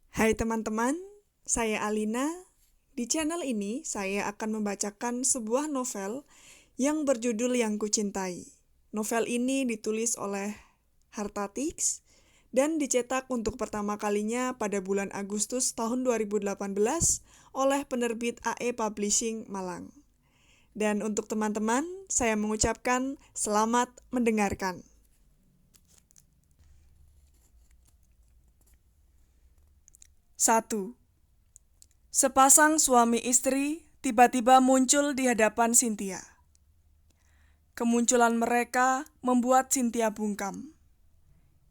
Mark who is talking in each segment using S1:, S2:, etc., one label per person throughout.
S1: Hai teman-teman, saya Alina. Di channel ini saya akan membacakan sebuah novel yang berjudul Yang Kucintai. Novel ini ditulis oleh Hartatix dan dicetak untuk pertama kalinya pada bulan Agustus tahun 2018 oleh penerbit AE Publishing Malang. Dan untuk teman-teman, saya mengucapkan selamat mendengarkan. 1. Sepasang suami istri tiba-tiba muncul di hadapan Cynthia. Kemunculan mereka membuat Cynthia bungkam.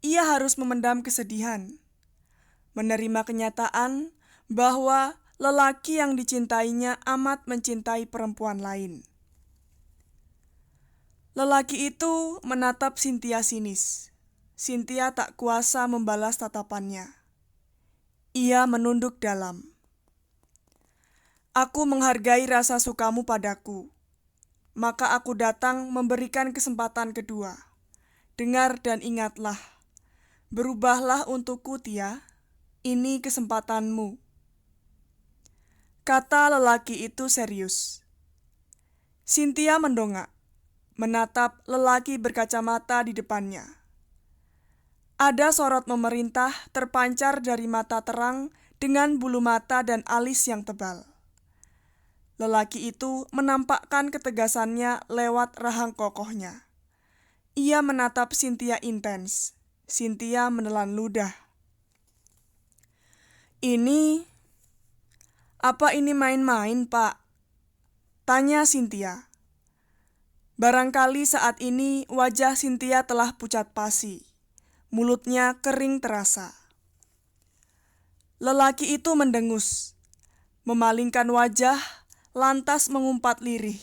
S1: Ia harus memendam kesedihan, menerima kenyataan bahwa lelaki yang dicintainya amat mencintai perempuan lain. Lelaki itu menatap Cynthia sinis. Cynthia tak kuasa membalas tatapannya. Ia menunduk dalam. Aku menghargai rasa sukamu padaku. Maka aku datang memberikan kesempatan kedua. Dengar dan ingatlah. Berubahlah untukku, Tia. Ini kesempatanmu. Kata lelaki itu serius. Cynthia mendongak, menatap lelaki berkacamata di depannya. Ada sorot memerintah terpancar dari mata terang dengan bulu mata dan alis yang tebal. Lelaki itu menampakkan ketegasannya lewat rahang kokohnya. Ia menatap Cynthia intens. Cynthia menelan ludah. Apa ini main-main, Pak? Tanya Cynthia. Barangkali saat ini wajah Cynthia telah pucat pasi. Mulutnya kering terasa. Lelaki itu mendengus, memalingkan wajah, lantas mengumpat lirih.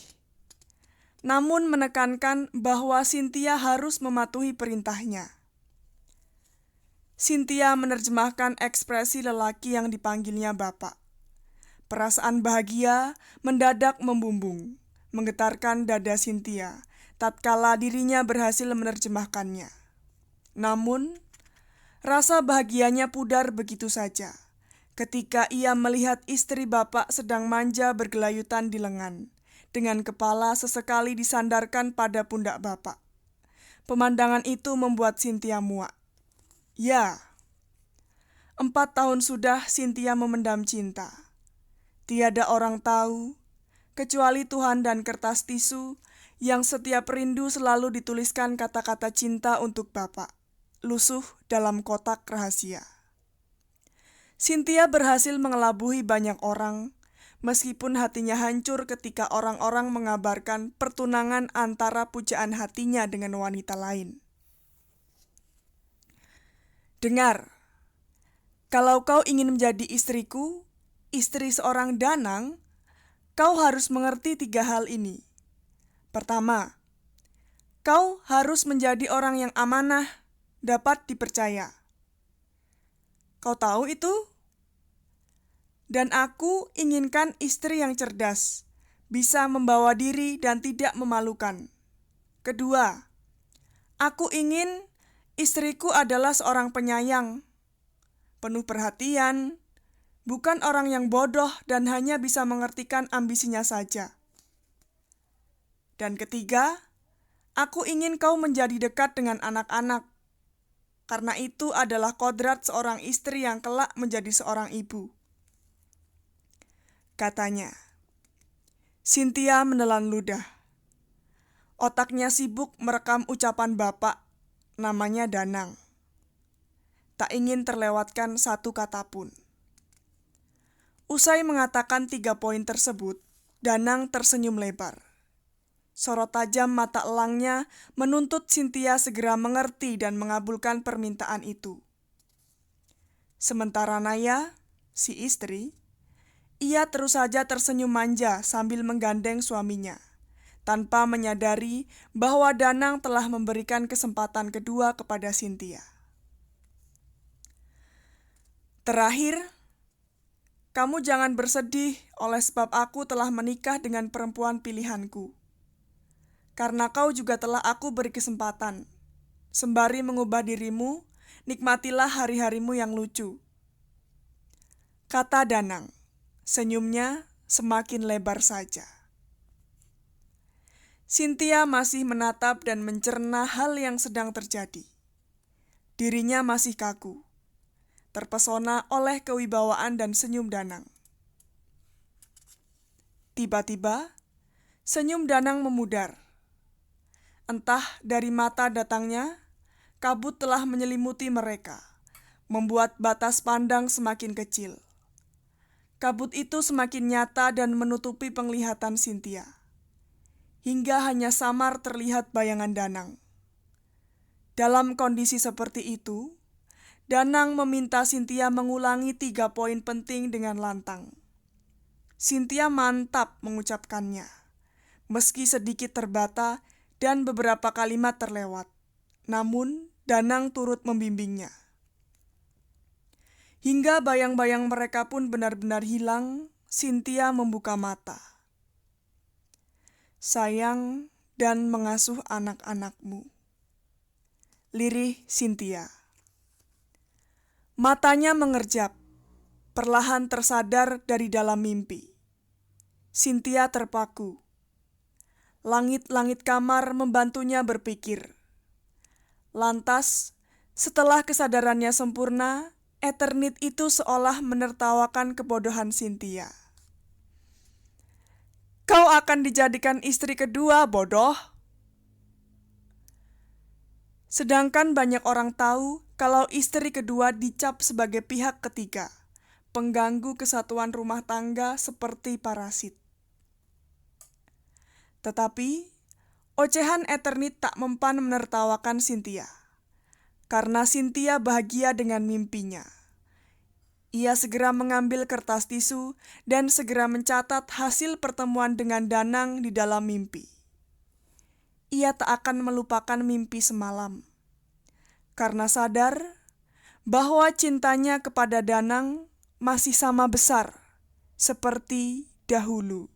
S1: Namun menekankan bahwa Cynthia harus mematuhi perintahnya. Cynthia menerjemahkan ekspresi lelaki yang dipanggilnya Bapak. Perasaan bahagia mendadak membumbung, menggetarkan dada Cynthia, tatkala dirinya berhasil menerjemahkannya. Namun, rasa bahagianya pudar begitu saja, ketika ia melihat istri Bapak sedang manja bergelayutan di lengan, dengan kepala sesekali disandarkan pada pundak Bapak. Pemandangan itu membuat Cynthia muak. Ya, 4 tahun sudah Cynthia memendam cinta. Tiada orang tahu, kecuali Tuhan dan kertas tisu yang setiap rindu selalu dituliskan kata-kata cinta untuk Bapak, lusuh dalam kotak rahasia. Cynthia berhasil mengelabuhi banyak orang, meskipun hatinya hancur ketika orang-orang mengabarkan pertunangan antara pujaan hatinya dengan wanita lain. Dengar, kalau kau ingin menjadi istriku, istri seorang Danang, kau harus mengerti 3 hal ini. Pertama, kau harus menjadi orang yang amanah, dapat dipercaya. Kau tahu itu? Dan aku inginkan istri yang cerdas, bisa membawa diri dan tidak memalukan. Kedua, aku ingin istriku adalah seorang penyayang, penuh perhatian, bukan orang yang bodoh dan hanya bisa mengertikan ambisinya saja. Dan ketiga, aku ingin kau menjadi dekat dengan anak-anak, karena itu adalah kodrat seorang istri yang kelak menjadi seorang ibu. Katanya. Cynthia menelan ludah. Otaknya sibuk merekam ucapan Bapak, namanya Danang. Tak ingin terlewatkan satu kata pun. Usai mengatakan 3 poin tersebut, Danang tersenyum lebar. Sorot tajam mata elangnya menuntut Cynthia segera mengerti dan mengabulkan permintaan itu. Sementara Naya, si istri, ia terus saja tersenyum manja sambil menggandeng suaminya, tanpa menyadari bahwa Danang telah memberikan kesempatan kedua kepada Cynthia. Terakhir, kamu jangan bersedih oleh sebab aku telah menikah dengan perempuan pilihanku. Karena kau juga telah aku beri kesempatan. Sembari mengubah dirimu, nikmatilah hari-harimu yang lucu. kata Danang. Senyumnya semakin lebar saja. Cynthia masih menatap dan mencerna hal yang sedang terjadi. Dirinya masih kaku, terpesona oleh kewibawaan dan senyum Danang. Tiba-tiba, senyum Danang memudar. Entah dari mata datangnya, kabut telah menyelimuti mereka, membuat batas pandang semakin kecil. Kabut itu semakin nyata dan menutupi penglihatan Cynthia, hingga hanya samar terlihat bayangan Danang. Dalam kondisi seperti itu, Danang meminta Cynthia mengulangi 3 poin penting dengan lantang. Cynthia mantap mengucapkannya, meski sedikit terbata dan beberapa kalimat terlewat. Namun, Danang turut membimbingnya. Hingga bayang-bayang mereka pun benar-benar hilang, Cynthia membuka mata. Sayang dan mengasuh anak-anakmu. Lirih Cynthia. Matanya mengerjap, perlahan tersadar dari dalam mimpi. Cynthia terpaku. Langit-langit kamar membantunya berpikir. Lantas, setelah kesadarannya sempurna, Eternit itu seolah menertawakan kebodohan Cynthia. Kau akan dijadikan istri kedua, bodoh. Sedangkan banyak orang tahu kalau istri kedua dicap sebagai pihak ketiga, pengganggu kesatuan rumah tangga seperti parasit. Tetapi, ocehan Eternit tak mempan menertawakan Cynthia. Karena Cynthia bahagia dengan mimpinya. Ia segera mengambil kertas tisu dan segera mencatat hasil pertemuan dengan Danang di dalam mimpi. Ia tak akan melupakan mimpi semalam. Karena sadar bahwa cintanya kepada Danang masih sama besar seperti dahulu.